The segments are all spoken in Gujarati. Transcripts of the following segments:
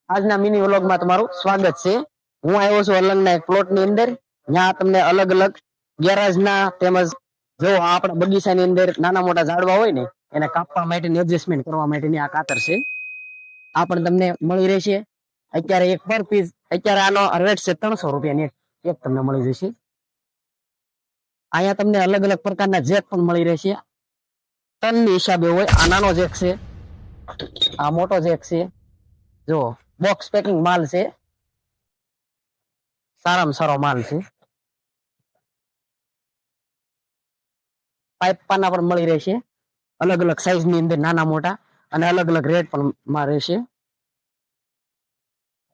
આજના મિની વ્લોગમાં તમારું સ્વાગત છે। હું આવ્યો છું અલંગના એક પ્લોટ ની અંદર, જ્યાં તમને અલગ અલગ ગેરાજના તેમજ જો આપણા બગીચાની અંદર નાના મોટા ઝાડવા હોય ને એને કાપવા માટેની એડજસ્ટમેન્ટ કરવા માટેની આ કાતર છે। આ પણ તમને મળી રહેશે। અત્યારે એક પર પીસ અત્યારે આનો રેટ છે 300 રૂપિયાની એક તમને મળી જશે। અહીંયા તમને અલગ અલગ પ્રકારના જેક પણ મળી રહેશે। ટનની હિસાબે હોય। આ નાનો જેક છે, આ મોટો જેક છે। જો બોક્સ પેકિંગ માલ છે, સારામાં સારો માલ છે। પાઇપ પાના પણ મળી રહેશે, અલગ અલગ સાઈઝ ની અંદર નાના મોટા, અને અલગ અલગ રેટ પણ માં રહેશે।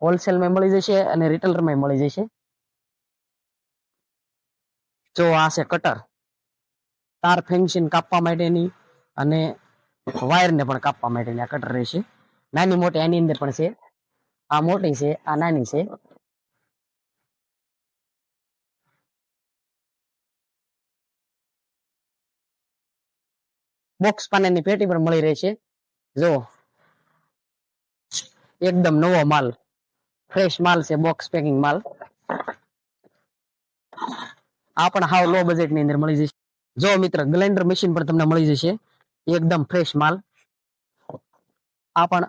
હોલસેલ માં મળી જશે અને રિટેલર માં મળી જશે। જો આ છે કટર, તાર ફેન્સિંગ કાપવા માટેની અને વાયર ને પણ કાપવા માટેની આ કટર રહેશે। નાની મોટી આની અંદર પણ છે, આ મોટી છે, આ નાની છે। બોક્સ પાનાની પેટી પણ મળી રહેશે। જો એકદમ નવો માલ, ફ્રેશ માલ છે, બોક્સ પેકિંગ માલ। આ પણ હાવ લો બજેટ ની અંદર મળી જશે। જો મિત્ર ગ્રાઇન્ડર મશીન પણ તમને મળી જશે, એકદમ ફ્રેશ માલ। આ પણ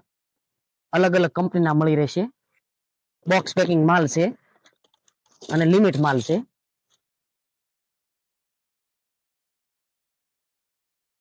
અલગ અલગ કંપનીના મળી રહેશે। બોક્સ પેકિંગ માલ છે અને લિમિટ માલ છે।